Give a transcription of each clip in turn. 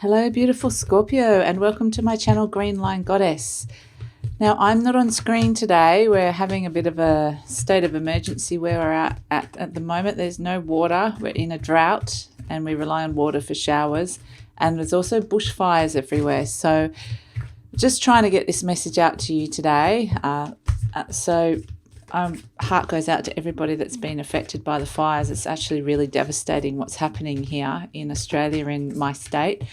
Hello, beautiful Scorpio, and welcome to my channel, Green Line Goddess. Now, I'm not on screen today. We're having a bit of a state of emergency where we're at the moment. There's no water. We're in a drought, and we rely on water for showers. And there's also bushfires everywhere. So just trying to get this message out to you today. Heart goes out to everybody that's been affected by the fires. It's actually really devastating what's happening here in Australia, in my state.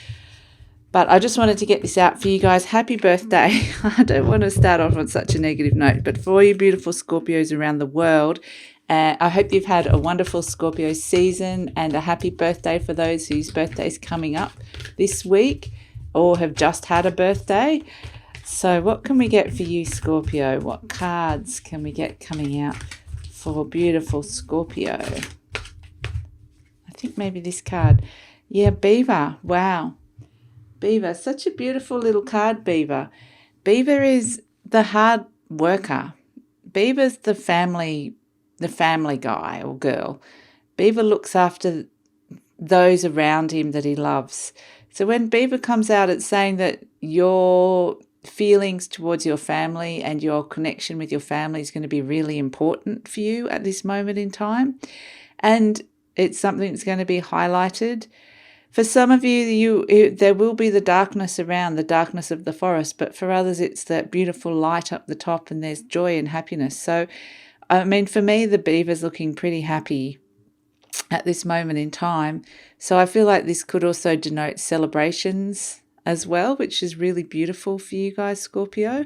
But I just wanted to get this out for you guys. Happy birthday. I don't want to start off on such a negative note, but for all you beautiful Scorpios around the world, I hope you've had a wonderful Scorpio season, and a happy birthday for those whose birthday is coming up this week or have just had a birthday. So what can we get for you, Scorpio? What cards can we get coming out for beautiful Scorpio? I think maybe this card. Yeah, Beaver. Wow. Beaver, such a beautiful little card, Beaver. Beaver is the hard worker. Beaver's the family guy or girl. Beaver looks after those around him that he loves. So when Beaver comes out, it's saying that your feelings towards your family and your connection with your family is going to be really important for you at this moment in time. And it's something that's going to be highlighted. For some of you, there will be the darkness around, the darkness of the forest, but for others, it's that beautiful light up the top and there's joy and happiness. So, I mean, for me, the beaver's looking pretty happy at this moment in time. So I feel like this could also denote celebrations as well, which is really beautiful for you guys, Scorpio.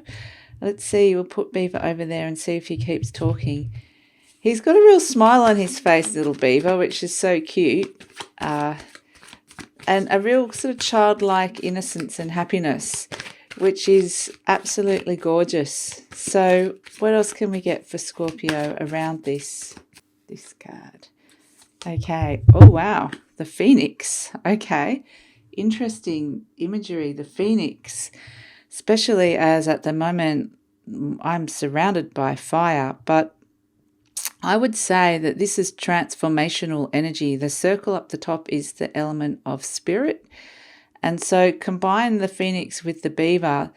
Let's see, we'll put Beaver over there and see if he keeps talking. He's got a real smile on his face, little Beaver, which is so cute. And a real sort of childlike innocence and happiness, which is absolutely gorgeous. So what else can we get for Scorpio around this card? Okay. Oh, wow. The Phoenix. Okay. Interesting imagery. The Phoenix, especially as at the moment I'm surrounded by fire, but I would say that this is transformational energy. The circle up the top is the element of spirit. And so combine the Phoenix with the Beaver.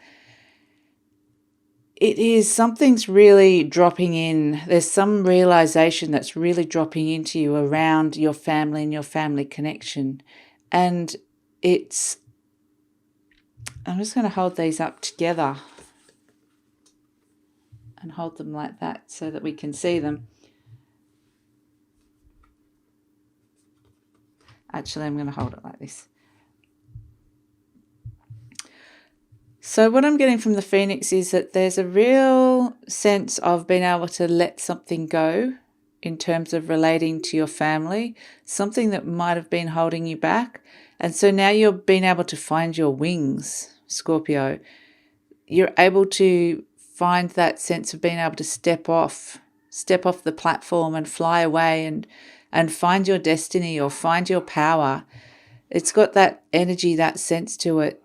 It is something's really dropping in. There's some realization that's really dropping into you around your family and your family connection. And I'm just going to hold these up together and hold them like that so that we can see them. Actually, I'm going to hold it like this. So what I'm getting from the Phoenix is that there's a real sense of being able to let something go in terms of relating to your family, something that might have been holding you back. And so now you're being able to find your wings, Scorpio. You're able to find that sense of being able to step off the platform and fly away and find your destiny or find your power. It's got that energy, that sense to it.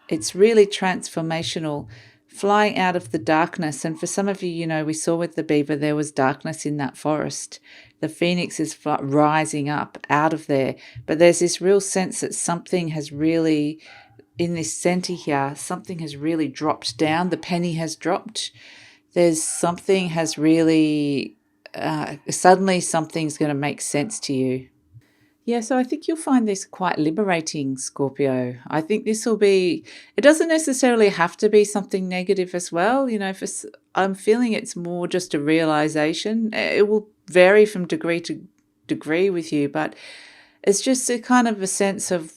It's really transformational, flying out of the darkness. And for some of you, we saw with the Beaver, there was darkness in that forest. The Phoenix is rising up out of there. But there's this real sense that something has really, in this center here, something has really dropped down. The penny has dropped. There's something has really... suddenly something's going to make sense to you. Yeah, so I think you'll find this quite liberating, Scorpio. I think this will be, it doesn't necessarily have to be something negative as well. I'm feeling it's more just a realization. It will vary from degree to degree with you, but it's just a kind of a sense of,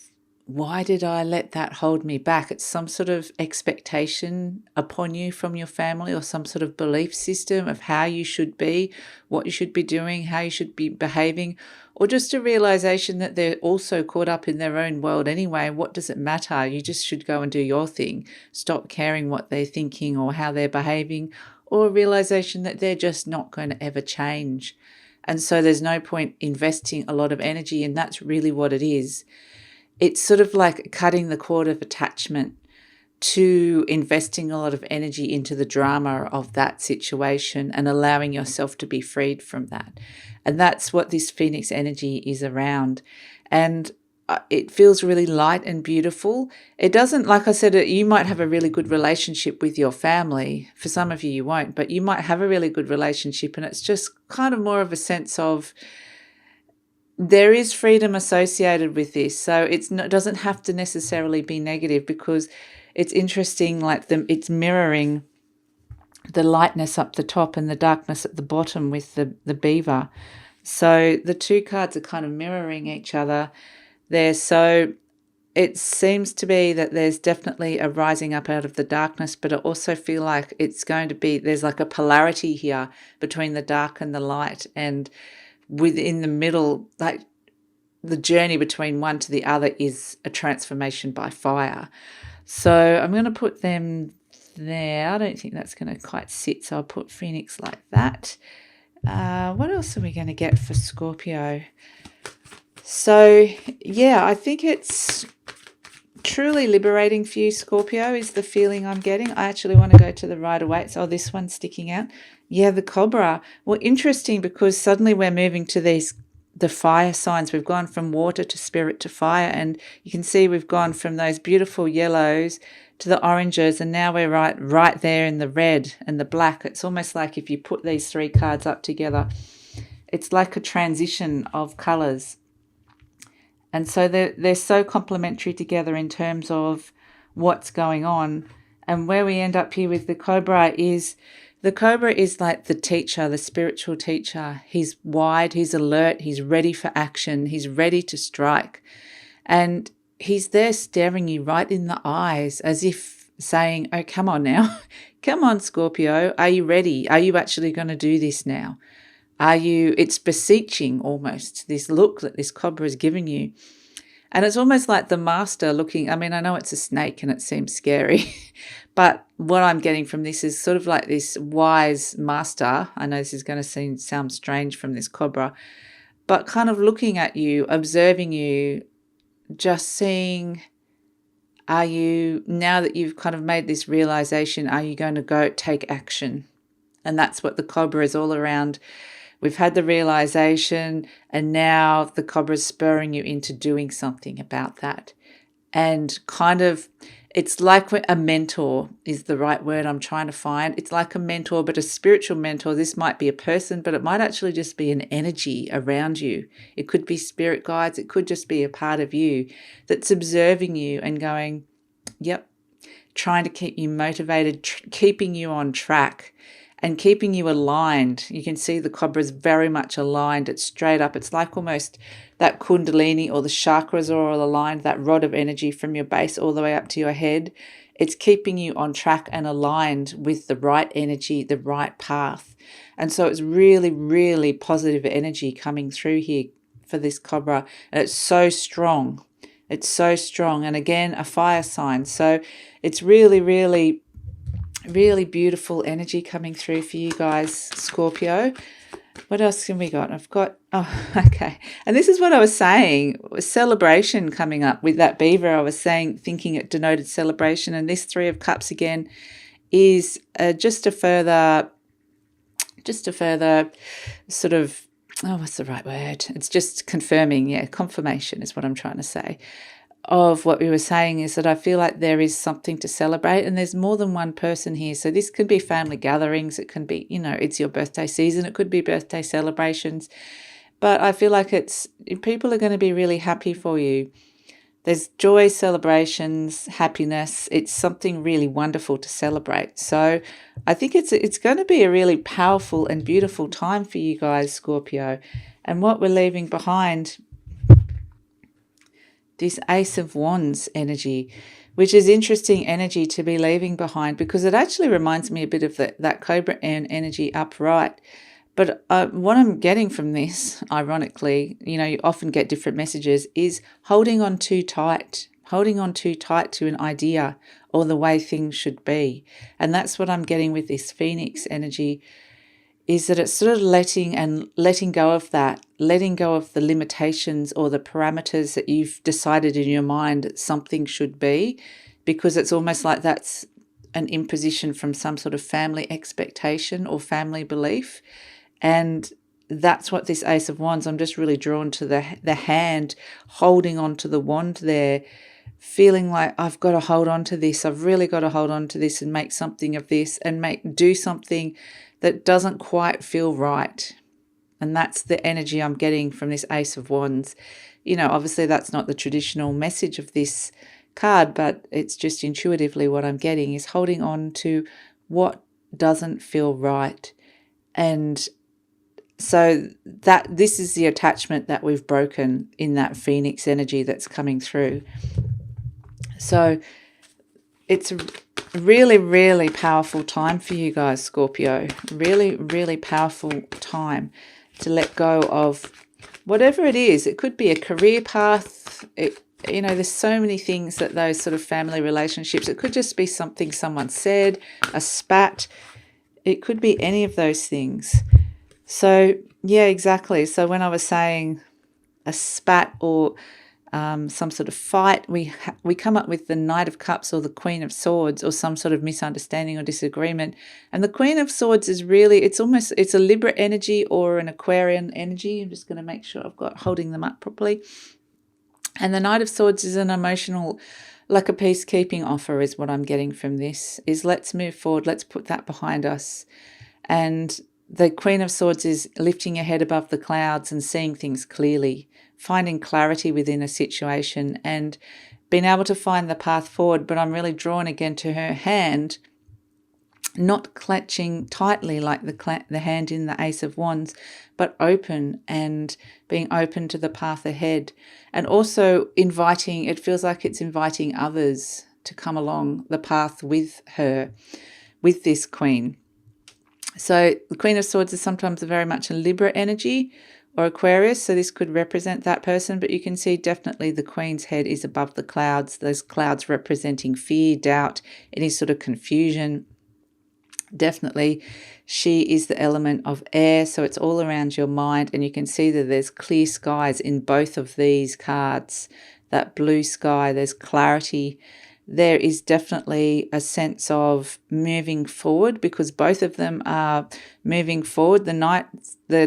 why did I let that hold me back? It's some sort of expectation upon you from your family, or some sort of belief system of how you should be, what you should be doing, how you should be behaving, or just a realization that they're also caught up in their own world anyway. What does it matter? You just should go and do your thing. Stop caring what they're thinking or how they're behaving, or a realization that they're just not going to ever change. And so there's no point investing a lot of energy, and that's really what it is. It's sort of like cutting the cord of attachment to investing a lot of energy into the drama of that situation and allowing yourself to be freed from that. And that's what this Phoenix energy is around. And it feels really light and beautiful. It doesn't, like I said, you might have a really good relationship with your family. For some of you, you won't, but you might have a really good relationship, and it's just kind of more of a sense of there is freedom associated with this. So it doesn't have to necessarily be negative, because it's interesting, like it's mirroring the lightness up the top and the darkness at the bottom with the beaver. So the two cards are kind of mirroring each other there. So it seems to be that there's definitely a rising up out of the darkness, but I also feel like it's going to be, there's like a polarity here between the dark and the light, and within the middle, like the journey between one to the other is a transformation by fire. So I'm going to put them there. I don't think that's going to quite sit, so I'll put Phoenix like that. What else are we going to get for Scorpio? So, yeah, I think it's truly liberating for you, Scorpio, is the feeling I'm getting. I actually want to go to the Rider-Waite. Oh, this one's sticking out. Yeah, the Cobra. Well, interesting, because suddenly we're moving to the fire signs. We've gone from water to spirit to fire, and you can see we've gone from those beautiful yellows to the oranges, and now we're right there in the red and the black. It's almost like if you put these three cards up together, it's like a transition of colours. And so they're so complementary together in terms of what's going on. And where we end up here with the Cobra is like the teacher, the spiritual teacher. He's wide, he's alert, he's ready for action, he's ready to strike. And he's there staring you right in the eyes, as if saying, oh, come on now. Come on, Scorpio. Are you ready? Are you actually going to do this now? It's beseeching almost, this look that this Cobra is giving you. And it's almost like the master looking, I mean, I know it's a snake and it seems scary, but what I'm getting from this is sort of like this wise master. I know this is going to sound strange from this Cobra, but kind of looking at you, observing you, just seeing, are you, now that you've kind of made this realization, are you going to go take action? And that's what the Cobra is all around. We've had the realization, and now the Cobra is spurring you into doing something about that. And kind of, it's like a mentor is the right word I'm trying to find. It's like a mentor, but a spiritual mentor. This might be a person, but it might actually just be an energy around you. It could be spirit guides. It could just be a part of you that's observing you and going, yep, trying to keep you motivated, keeping you on track and keeping you aligned. You can see the Cobra is very much aligned. It's straight up. It's like almost that kundalini, or the chakras are all aligned, that rod of energy from your base all the way up to your head. It's keeping you on track and aligned with the right energy, the right path. And so it's really, really positive energy coming through here for this Cobra. And it's so strong. It's so strong. And again, a fire sign. So it's really, really, really beautiful energy coming through for you guys, Scorpio. What else can we got? Okay. And this is what I was saying, celebration coming up with that beaver. I was saying, thinking it denoted celebration. And this Three of Cups again is just a further sort of, what's the right word? It's just confirming. Yeah, confirmation is what I'm trying to say. Of what we were saying is that I feel like there is something to celebrate, and there's more than one person here. So this could be family gatherings. It can be, it's your birthday season. It could be birthday celebrations. But I feel like people are going to be really happy for you. There's joy, celebrations, happiness. It's something really wonderful to celebrate. So I think it's going to be a really powerful and beautiful time for you guys, Scorpio. And what we're leaving behind, this Ace of Wands energy, which is interesting energy to be leaving behind, because it actually reminds me a bit of that Cobra energy upright. But what I'm getting from this, ironically, you often get different messages, is holding on too tight to an idea or the way things should be. And that's what I'm getting with this Phoenix energy, is that it's sort of letting go of that, letting go of the limitations or the parameters that you've decided in your mind that something should be, because it's almost like that's an imposition from some sort of family expectation or family belief. And that's what this Ace of Wands, I'm just really drawn to the hand holding on to the wand there, feeling like I've got to hold on to this. I've really got to hold on to this and make something of this and do something that doesn't quite feel right. And that's the energy I'm getting from this Ace of Wands. You know, obviously that's not the traditional message of this card, but it's just intuitively what I'm getting is holding on to what doesn't feel right. And so that this is the attachment that we've broken in that Phoenix energy that's coming through. So it's a really, really powerful time for you guys, Scorpio. Really, really powerful time to let go of whatever it is. It could be a career path. You know, there's so many things that those sort of family relationships, it could just be something someone said, a spat. It could be any of those things. So, yeah, exactly. So when I was saying a spat or some sort of fight, we come up with the Knight of Cups or the Queen of Swords or some sort of misunderstanding or disagreement. And the Queen of Swords is really, it's a Libra energy or an Aquarian energy. I'm just going to make sure I've got holding them up properly. And the Knight of Swords is an emotional, like a peacekeeping offer is what I'm getting from this, is let's move forward, let's put that behind us. And the Queen of Swords is lifting your head above the clouds and seeing things clearly, finding clarity within a situation and being able to find the path forward. But I'm really drawn again to her hand, not clutching tightly like the hand in the Ace of Wands, but open and being open to the path ahead. And also inviting, it feels like it's inviting others to come along the path with her, with this Queen. So the Queen of Swords is sometimes very much a Libra energy or Aquarius, so this could represent that person, but you can see definitely the Queen's head is above the clouds, those clouds representing fear, doubt, any sort of confusion. Definitely she is the element of air, so it's all around your mind, and you can see that there's clear skies in both of these cards. That blue sky, there's clarity. There is definitely a sense of moving forward because both of them are moving forward. The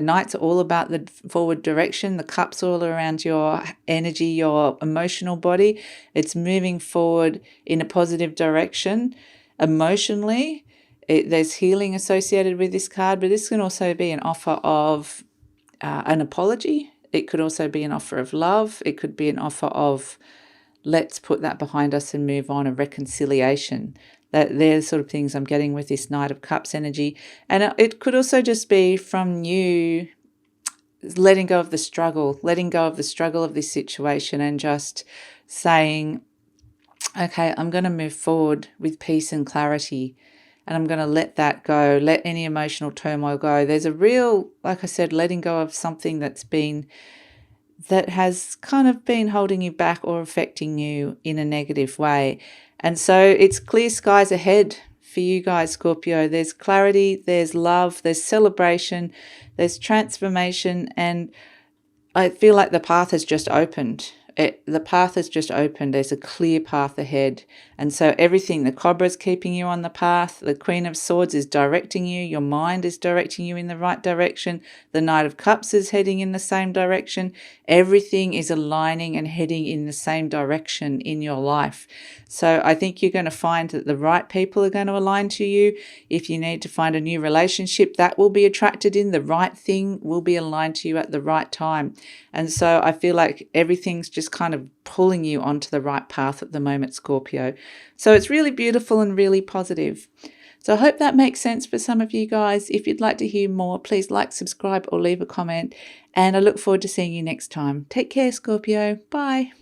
Knights are all about the forward direction. The Cups all around your energy, your emotional body. It's moving forward in a positive direction emotionally. There's healing associated with this card, but this can also be an offer of an apology. It could also be an offer of love. It could be an offer of let's put that behind us and move on, a reconciliation. They're the sort of things I'm getting with this Knight of Cups energy. And it could also just be from you letting go of the struggle of this situation and just saying, okay, I'm going to move forward with peace and clarity. And I'm going to let that go, let any emotional turmoil go. There's a real, like I said, letting go of something that has kind of been holding you back or affecting you in a negative way. And so it's clear skies ahead for you guys, Scorpio. There's clarity, there's love, there's celebration, there's transformation, and I feel like the path has just opened. The path has just opened. There's a clear path ahead. And so everything, the Cobra's keeping you on the path. The Queen of Swords is directing you. Your mind is directing you in the right direction. The Knight of Cups is heading in the same direction. Everything is aligning and heading in the same direction in your life. So I think you're going to find that the right people are going to align to you. If you need to find a new relationship, that will be attracted in. The right thing will be aligned to you at the right time. And so I feel like everything's just kind of pulling you onto the right path at the moment, Scorpio. So it's really beautiful and really positive. So I hope that makes sense for some of you guys. If you'd like to hear more, please like, subscribe, or leave a comment. And I look forward to seeing you next time. Take care, Scorpio. Bye.